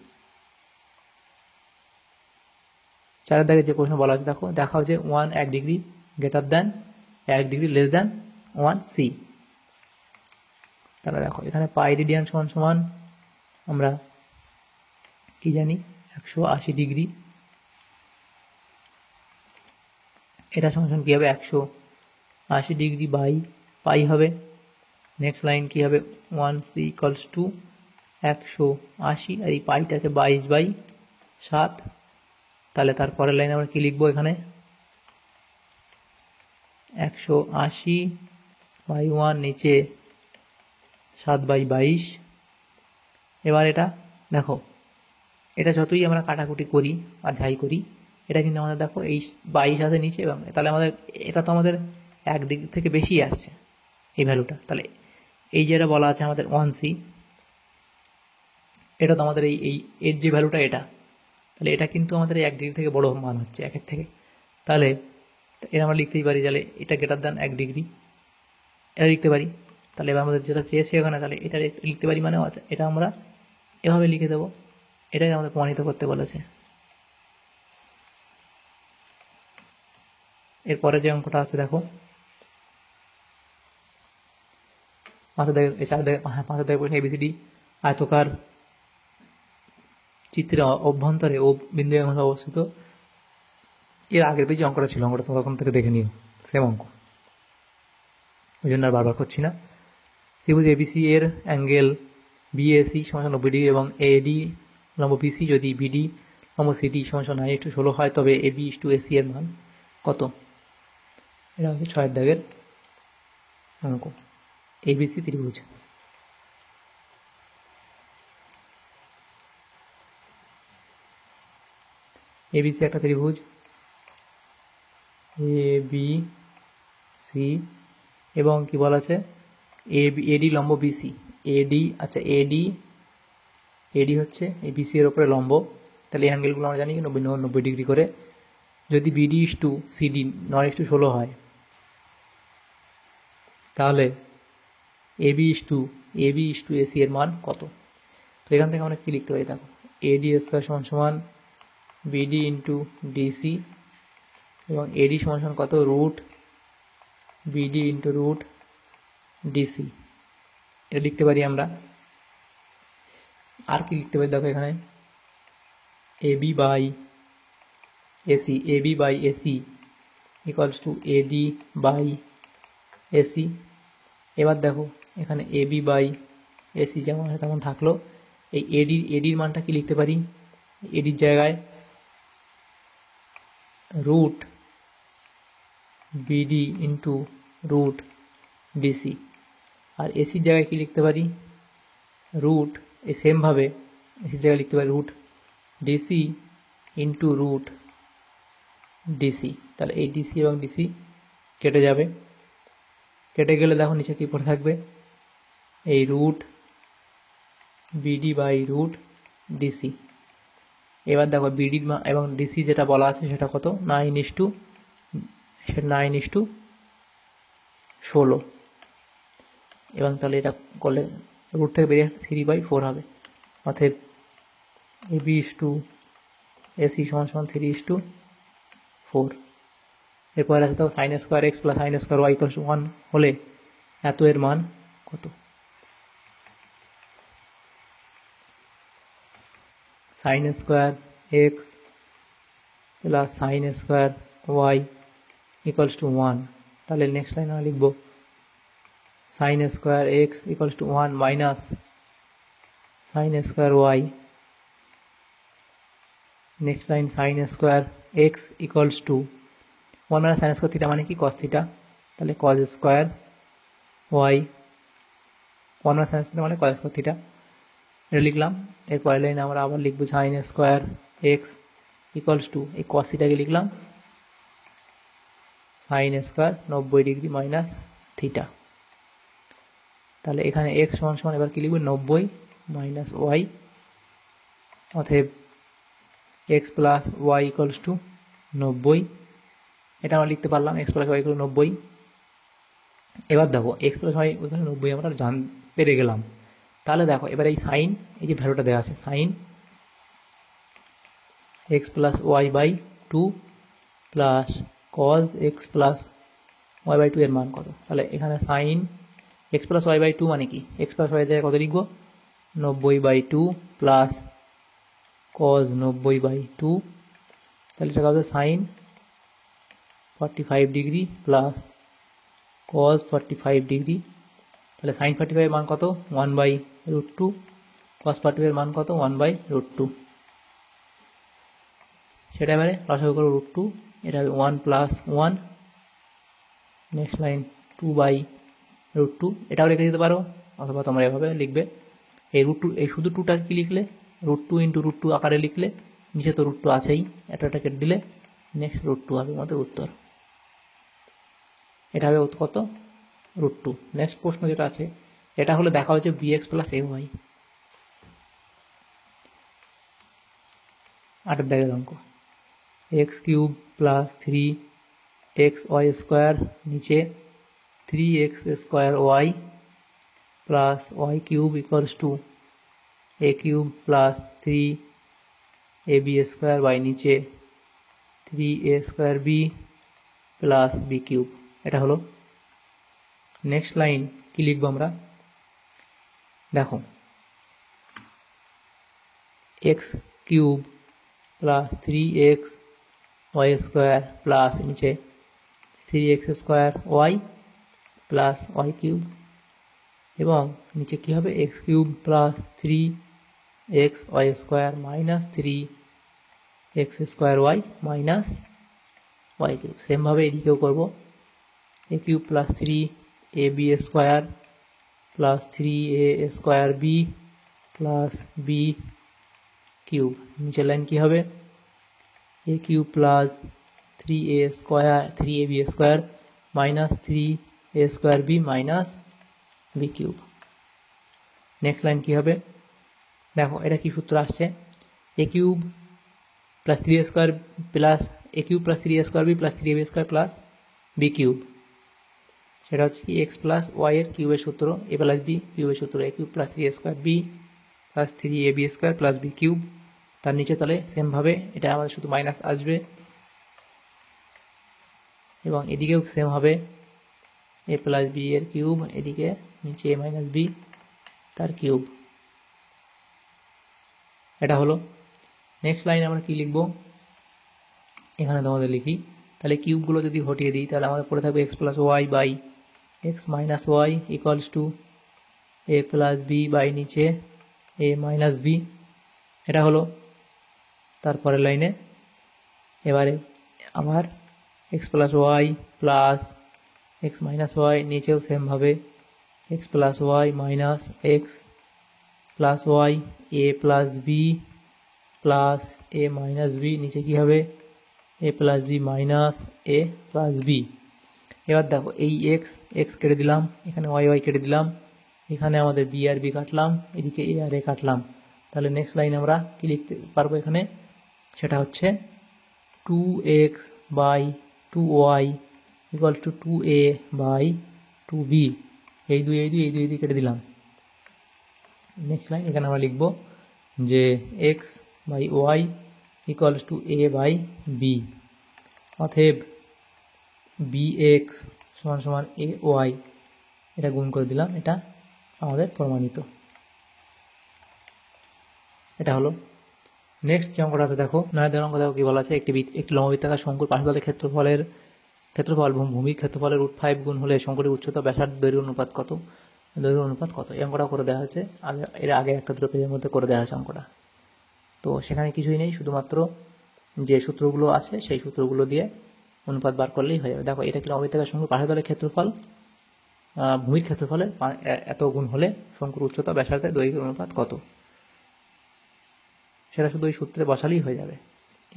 4 দাগের যে প্রশ্ন বলা আছে দেখো, দেখাও যে 1 degree greater than 1 degree less than 1c। তাহলে দেখো এখানে পাই রেডিয়ান সমান সমান আমরা কি জানি 180 ডিগ্রি, এটা সমান সমান কি হবে 180 ডিগ্রি বাই পাই হবে। নেক্সট লাইন কি হবে 1c ইকুয়ালস টু 180, আর এই পাইটা আছে 22/7। তাহলে তারপরের লাইন আমরা কি লিখবো, এখানে 180/1 নিচে 7/22। এবার এটা দেখো, এটা যতই আমরা কাটাকুটি করি আর যাই করি, এটা কিন্তু আমাদের দেখো এই 22 আছে নিচে, এবং তাহলে আমাদের এটা তো আমাদের 1 ডিগ্রি থেকে বেশি আসছে এই ভ্যালুটা। তাহলে এই যেটা বলা আছে আমাদের 1c, এটা তো আমাদের এই এর যে ভ্যালুটা এটা, তাহলে এটা কিন্তু আমাদের 1 ডিগ্রি থেকে বড় মান হচ্ছে 1 থেকে। তাহলে এটা আমরা লিখতেই পারি, তাহলে এটা গ্রেটার দ্যান 1 ডিগ্রি, এটা লিখতে পারি। তাহলে এবার আমাদের যেটা চেয়েছে ওখানে, তাহলে এটা লিখতে পারি, মানে এটা আমরা এভাবে লিখে দেবো, এটাই আমাদের প্রমাণিত করতে বলেছে। এরপরে যে অঙ্কটা আছে দেখো 5 দাগের 4 দাগের প্রশ্ন, ABCD আয়তকার চিত্রের অভ্যন্তরে ও বিন্দু অবস্থিত। এর আগের পেজে অঙ্কটা ছিল, অঙ্কটা তোমরা ওখান থেকে দেখে নিও, সেম অঙ্ক, ওই জন্য আর বারবার করছি না। ত্রিভুজ ABC এর অ্যাঙ্গেল BAC সমান 90 ডিগ্রি এবং AD লম্ব BC যদি BD লম্ব CD সমান 9:16 হয়, তবে AB/AC এর মান কত? এটা হচ্ছে 6 দাগের অঙ্ক। ABC ত্রিভুজ, ABC একটা ত্রিভুজ ABC, এবং কি বলা আছে AD লম্ব BC, AD, আচ্ছা AD হচ্ছে এই BC এর উপরে লম্ব। তাহলে এই অ্যাঙ্গেলগুলো আমরা জানি 90 ডিগ্রি করে। যদি BD/CD 9:16 হয়, তাহলে AB/AC এর মান কত? তো এখান থেকে আমরা কি লিখতে পারি দেখো, AD² সমান সমান BD ইন্টু DC, এবং AD সমান সমান কত root BD into root DC, এটা লিখতে পারি আমরা। আর কি লিখতে পারি দেখো, এখানে AB/AC ইকুয়ালস টু AD/AC। এবার দেখো এখানে AB/AC এসি যেমন আছে তেমন থাকলো। এই এডির মানটা কি লিখতে পারি, এডির জায়গায় root BD into root DC, আর এসির জায়গায় কি লিখতে পারি, রুট এই সেমভাবে এসির জায়গায় লিখতে পারি root DC into root DC. তাহলে এই ডিসি এবং ডিসি কেটে যাবে, কেটে গেলে দেখো নিচে কী পড়ে থাকবে, এই root BD by root DC. এবার দেখো বিডি এবং ডিসি যেটা বলা আছে সেটা কত, 9:16। এবং তাহলে এটা করলে রুট থেকে বেরিয়ে আসলে 3/4 হবে। অতএব এবি ইস টু এসি সমান 3:4। এরপর আছে তো sine square x plus sine square y equal to 1 হলে এত এর মান কত, sine square x plus sine square y equals to 1। তাহলে নেক্সট লাইন আমরা লিখব sine square x equals to 1 minus sine square y. Next line sine square x equals to 1 minus sine square theta মানে কি cos theta, তাহলে cos square y, 1 minus sine square মানে cos square theta, এটা লিখলাম। এরপরের লাইনে আমরা আবার লিখবো sine square x equals to এই কস থিটাকে লিখলাম sine square 90 degree minus theta. তাহলে এখানে এক্স সমান সমান এবার কি লিখবো 90 মাইনাস ওয়াই, অতএব x plus y equals to 90। এটা আমরা লিখতে পারলাম এক্স প্লাস ওয়াই ইকুয়াল 90। এবার দেখো এক্স প্লাস ওয়াই ওইখানে 90 আমরা পেরে গেলাম। তাহলে দেখো এবার এই সাইন এই যে ভ্যালুটা দেওয়া আছে sine x plus y by 2 plus cos x plus y by 2 এর মান কত, তাহলে এখানে sine x plus y by 2 মানে কি, এক্স প্লাস ওয়াই জায়গায় কত লিখবো 90/2 প্লাস কজ 90/2, তাহলে এটা হবে sine 45 degree plus cos 45 degree. তাহলে সাইন 45 এর মান কত 1/√2, কস 45 এর মান কত 1/√2। সেটা এবারে লসাগু করো √2, এটা হবে 1 প্লাস 1। নেক্সট লাইন 2/√2, এটাও রেখে দিতে পারো অথবা তোমরা এভাবে লিখবে এই √2 এই শুধু 2টা কি লিখলে √2 ইন্টু √2 আকারে লিখলে, নিচে তো √2 আছেই, এটা কেটে দিলে নেক্সট √2 হবে আমাদের উত্তর। এটা হবে কত √2। নেক্সট প্রশ্ন যেটা আছে এটা হলো দেখা হচ্ছে bx প্লাস ay, 8 দাগের অঙ্ক, x cube plus 3xy square নিচে 3x² y plus y cube equals to a cube plus 3ab² by নিচে 3a² b plus b cube. এটা হলো নেক্সট লাইন কি লিখবো আমরা, দেখো x cube plus 3xy² plus নিচে 3x² y plus y cube, এবং নিচে কী হবে x cube plus 3xy² minus 3x² y minus y cube. সেমভাবে এদিকেও করবো a cube plus 3ab² plus 3a² b plus b cube. নিচের লাইন কী হবে a cube plus 3ab² minus 3a² b minus b cube. Next line কী হবে দেখো এটা কি সূত্র আসছে, a cube plus 3a² plus a cube plus 3a² b plus 3ab² plus b cube, সেটা হচ্ছে কি এক্স প্লাস ওয়াই এর কিউবের সূত্র, এ প্লাস বি কিউবের সূত্র, a cube plus 3a² b plus 3ab² plus b cube. তার নিচে তাহলে সেমভাবে এটা আমাদের শুধু মাইনাস আসবে, এবং এদিকেও সেম হবে a প্লাস বি এর কিউব, এদিকে নিচে a মাইনাস বি তার কিউব। এটা হলো নেক্সট লাইন আমরা কি লিখব, এখানে তোমাদের লিখি তাহলে কিউবগুলো যদি হটিয়ে দিই তাহলে আমাদের পড়ে থাকবে x plus y by x minus y equals to a plus b by নিচে এ মাইনাস বি, এটা হলো। তারপরের লাইনে এবারে আবার x plus y plus x minus y, নিচেও সেমভাবে x plus y minus x plus y, A plus B plus A minus B, নিচে কী হবে A plus B minus A plus B. এবার দেখো এই এক্স এক্স কেটে দিলাম, এখানে ওয়াই ওয়াই কেটে দিলাম, এখানে আমাদের বি আর বি কাটলাম, এদিকে এ আর এ কাটলাম। তাহলে নেক্সট লাইন আমরা কী লিখতে পারবো এখানে, সেটা হচ্ছে 2x by 2y equal to 2a by 2b। এই দুই কেটে দিলাম। নেক্সট লাইন এখানে আমরা লিখব যে x by y equals to a by b, অতএব bx সমান সমান a ওয়াই, এটা গুণ করে দিলাম, এটা আমাদের প্রমাণিত। এটা হলো। নেক্সট যে অঙ্কটা আছে দেখো, 9 অঙ্ক দেখো কি বলা আছে, একটি লম্ববৃত্তাকার শঙ্কুর পার্শ্বতলের ক্ষেত্রফল ভূমির ক্ষেত্রফলের √5 গুণ হলে শঙ্কুটির উচ্চতা ব্যাসার্ধ দৈর্ঘ্য অনুপাত কত? দৈর্ঘ্য অনুপাত কত? এই অঙ্কটা করে দেওয়া হয়েছে, এর আগে একটা দুটো পেজের মধ্যে করে দেওয়া হয়েছে অঙ্কটা। তো সেখানে কিছুই নেই, শুধুমাত্র যে সূত্রগুলো আছে সেই সূত্রগুলো দিয়ে অনুপাত বার করলেই হয়ে যাবে। দেখো এটা কি লম্ববৃত্তাকার শঙ্কুর পার্শ্বতলের ক্ষেত্রফল ভূমির ক্ষেত্রফলের এত গুণ হলে শঙ্কুর উচ্চতা ব্যাসার্ধের দৈর্ঘ্য অনুপাত কত, সেটা শুধু ওই সূত্রে বসালেই হয়ে যাবে।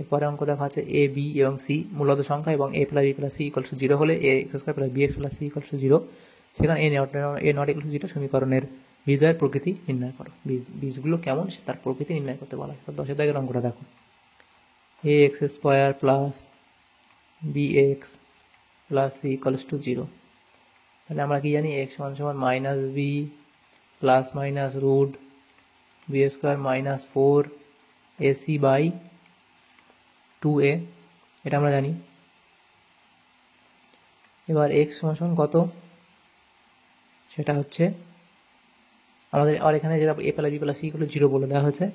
এরপরে অঙ্ক দেখা আছে এ বি এবং সি মূলত সংখ্যা এবং A plus B plus C equal to 0 হলে A x square plus B x plus C equal to 0, সেখানে এ নট ইকুয়াল টু 0 সমীকরণের বীজদ্বয়ের প্রকৃতি নির্ণয় করো। বীজগুলো কেমন তার প্রকৃতি নির্ণয় করতে বলা হয়। 10 দাগের অঙ্কটা দেখো, A x square plus B x plus C equals to 0। তাহলে আমরা কি জানি, এক্স সমান সমান minus B plus minus root B square minus 4 AC by 2a, এটা আমরা জানি। এবার এক্স সমান কত, সেটা হচ্ছে আমাদের আর এখানে যেটা A plus B plus C equal to 0 বলে দেওয়া হয়েছে।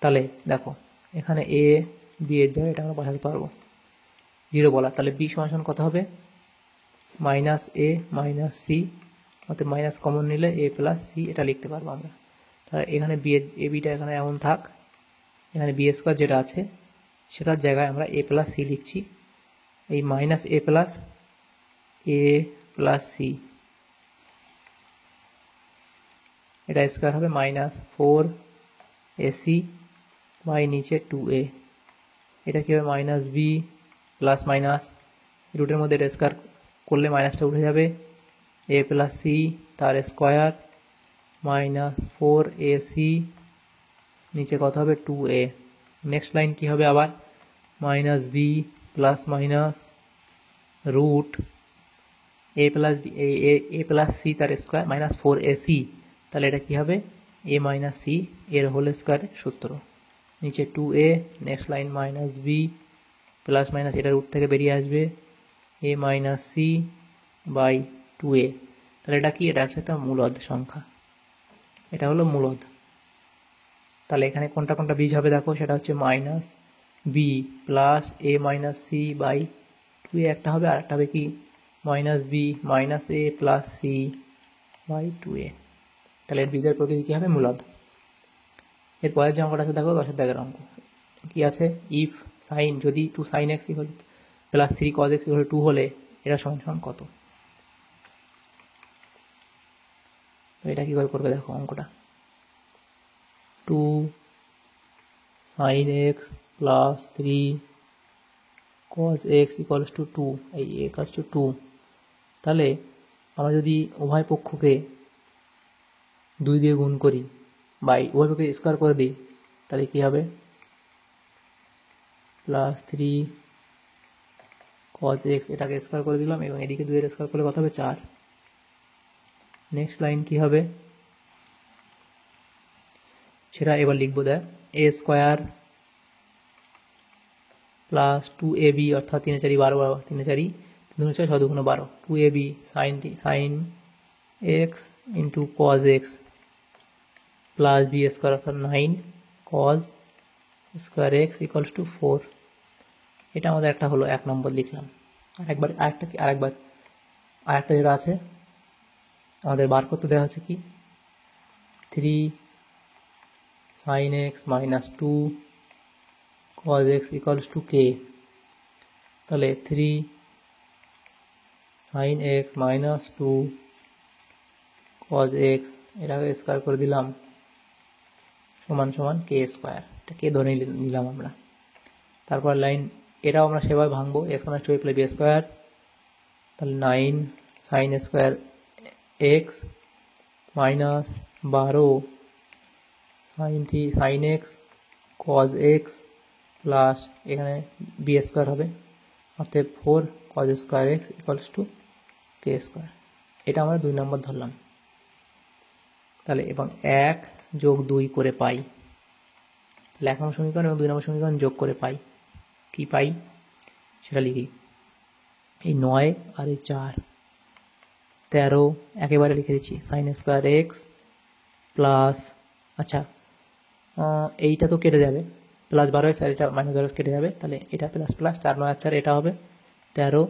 তাহলে দেখো এখানে এ বি এর জায়গায় এটা আমরা বসাতে পারবো 0 বলা, তাহলে বি সমান কত হবে মাইনাস এ মাইনাস সি, অর্থাৎ মাইনাস কমন নিলে এ প্লাস সি এটা লিখতে পারবো আমরা। তাহলে এখানে বি এ বিটা এখানে এমন থাক, এখানে বি স্কোয়ার যেটা আছে সেটার জায়গায় আমরা এ প্লাস সি লিখছি, এই মাইনাস এ প্লাস সি, এটা স্কোয়ার হবে মাইনাস 4 এসি বাই নিচে 2a, এটা কী হবে মাইনাস বি প্লাস মাইনাস রুটের মধ্যে এটা স্কোয়ার করলে মাইনাসটা উঠে যাবে, এ প্লাস সি তার স্কোয়ার মাইনাস 4 এসি নিচে কত হবে 2a। নেক্সট লাইন কি হবে আবার minus B plus minus root a plus c তার স্কোয়ার মাইনাস 4 এসি, তাহলে এটা কী হবে এ মাইনাস সি এর হোল স্কোয়ারের সূত্র, নিচে 2a। Next line minus B plus minus এটা রুট থেকে বেরিয়ে আসবে এ মাইনাস সি বাই 2a। তাহলে এটা কি, এটা হচ্ছে একটা মূলদ সংখ্যা, এটা হলো মূলদ। তাহলে এখানে কোনটা কোনটা বীজ হবে দেখো, সেটা হচ্ছে minus B plus A minus c by 2a একটা হবে, আর একটা হবে কি minus b minus A plus c by 2a। তাহলে এর বীজের প্রকৃতি কী হবে মূলদ। এরপরের যে অঙ্কটা আছে দেখো 10 দাগের অঙ্ক কি আছে, ইফ সাইন যদি 2 sine x equal plus 3 cos x equal 2 হলে এটা সমান কত। তো এটা কী করে করবে দেখো অঙ্কটা, 2 sine x plus 3 cos x equals to 2, এই ইকুয়ালস টু 2। তাহলে আমরা যদি উভয় পক্ষকে 2 দিয়ে গুণ করি বা উভয় পক্ষকে স্কোয়ার করে দিই, তাহলে কী হবে প্লাস 3 কজ এক্স, এটাকে স্কোয়ার করে দিলাম এবং এদিকে 2 এর স্কোয়ার করলে কত হবে 4। নেক্সট লাইন কি হবে সেটা এবার লিখবো, দেখ এ স্কোয়ার প্লাস 2ab অর্থাৎ 3 4 12, 3 4 3 6 6 2 12, 2ab sine x into cos x plus b square অর্থাৎ 9 cos square x equals to 4। এটা আমাদের একটা হলো 1 নম্বর লিখলাম। আরেকটা যেটা আছে আমাদের বার করতে দেওয়া হচ্ছে কি 3 sin x minus 2 cos x equals to k। তাহলে 3 sin x minus 2 cos x এটাকে স্কোয়ার করে দিলাম সমান সমান কে স্কোয়ার, এটা কে ধরে নিলাম আমরা। তারপর লাইন এটাও আমরা সেভাবে ভাঙবো, এ square two a plus b square, তাহলে 9 sin square x minus 12 sin x cos x plus এখানে বি স্কোয়ার হবে, অর্থাৎ 4 cos square x equals two কে স্কোয়ার। এটা আমরা 2 নম্বর ধরলাম। তাহলে এবং 1 যোগ 2 করে পাই, তাহলে 1 নম্বর সমীকরণ এবং 2 নম্বর সমীকরণ যোগ করে পাই, কি পাই সেটা লিখি। এই 9 আর এই 4 13 একেবারে লিখে দিচ্ছি সাইন স্কোয়ার এক্স প্লাস, আচ্ছা এইটা তো কেটে যাবে, প্লাস 12 আর এটা মাইনাস 12 কেটে যাবে, তাহলে এটা প্লাস প্লাস 4 9 4 এটা হবে 13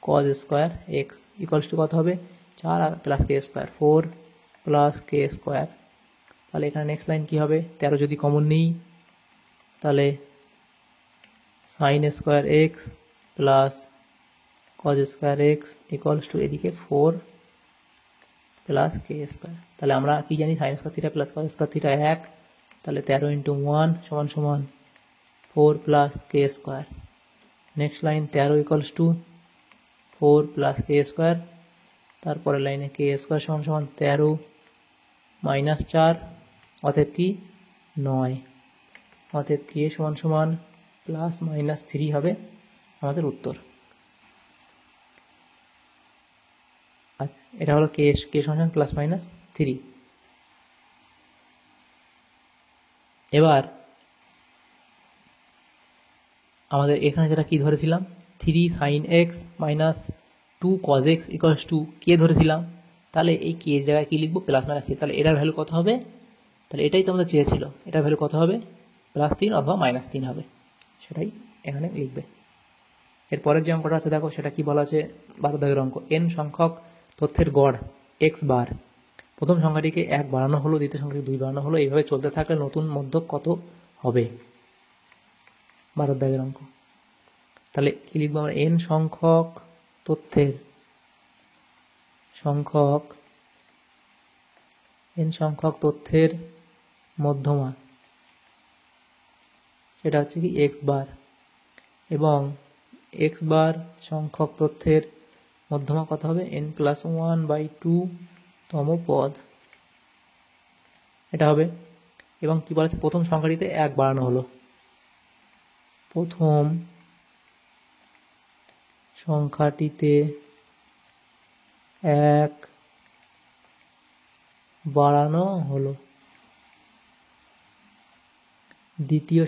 cos square x equals two কত হবে 4 আর প্লাস কে স্কোয়ার 4 প্লাস কে স্কোয়ার। তাহলে এখানে নেক্সট লাইন কী হবে, 13 যদি কমন নিই তাহলে sign square x plus cos square x equals two এদিকে 4 প্লাস কে স্কোয়ার। তাহলে আমরা কি জানি sign square theta plus cos square theta 1, তাহলে 13 × 1 সমান সমান 4 plus K square. Next line 13 equals to 4 plus K square, তারপরে লাইনে কে স্কোয়ার সমান সমান 13 মাইনাস 4, অতএব কি 9, অতএব কে সমান সমান প্লাস মাইনাস 3 হবে আমাদের উত্তর। এটা হলো কে সমান প্লাস মাইনাস 3। এবার আমাদের এখানে যেটা কি ধরেছিলাম 3 sin x minus 2 cos x equals to কে ধরেছিলাম, তাহলে এই কে জায়গায় কি লিখবো প্লাস মাইনাস 3, তাহলে এটার ভ্যালু কত হবে, তাহলে এটাই তো আমাদের চেয়েছিল, এটার ভ্যালু কত হবে +3 অথবা -3 হবে, সেটাই এখানে লিখবে। এরপরের যে অঙ্কটা আছে দেখো সেটা কি বলা আছে 12 দাগের অঙ্ক, n সংখ্যক তথ্যের গড় x বার, প্রথম সংখ্যাটিকে 1 বাড়ানো হলো, দ্বিতীয় সংখ্যাটিকে 2 বাড়ানো হলো, এইভাবে চলতে থাকলে নতুন মধ্যক কত হবে, 12 দাগের অঙ্ক। তাহলে কি লিখবো আমরা, n সংখ্যক তথ্যের মধ্যমা, সেটা হচ্ছে কি x বার, এবং x বার সংখ্যক তথ্যের মধ্যমা কত হবে n+1/2 তম পদ, এটা হবে। এবং কি বলেছে প্রথম সংখ্যাটিতে 1 বাড়ানো হলো, প্রথম সংখ্যাটিতে 1 বাড়ানো হলো, দ্বিতীয়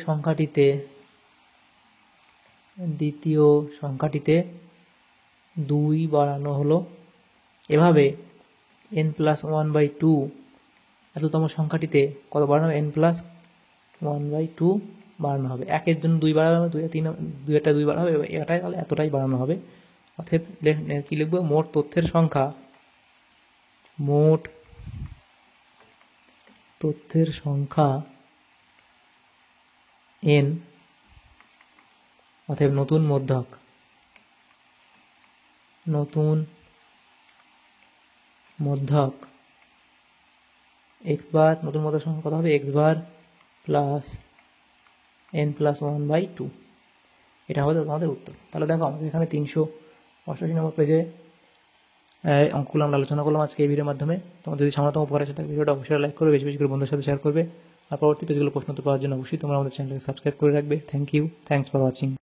সংখ্যাটিতে 2 বাড়ানো হলো, এভাবে n+1/2 এততম সংখ্যাটিতে কত বাড়ানো হবে n+1/2 বাড়ানো হবে, 1 জন্য 2 বাড়ানো হবে, 2 বাড়ানো হবে, এটাই তাহলে এতটাই বাড়ানো হবে। অতএব কি লিখবো, মোট তথ্যের সংখ্যা n, অতএব নতুন মধ্যক x বার, নতুন মধ্যক সংখ্যা কত হবে x বার প্লাস n+1/2, এটা হবে আমাদের উত্তর। তাহলে দেখো আমাদের এখানে 388 নম্বর পেজে অঙ্কগুলো আমরা আলোচনা করলাম আজকে এই ভিডিওর মাধ্যমে। তোমাদের যদি সামান্যতম উপকার আসে থাকে ভিডিওটা অবশ্যই লাইক করবে, বেশি বেশি করে বন্ধুদের সাথে শেয়ার করবে, আর পরবর্তী পেজগুলো প্রশ্ন উত্তর পাওয়ার জন্য অবশ্যই তোমরা আমাদের চ্যানেলকে সাবস্ক্রাইব করে রাখবে। Thanks for watching.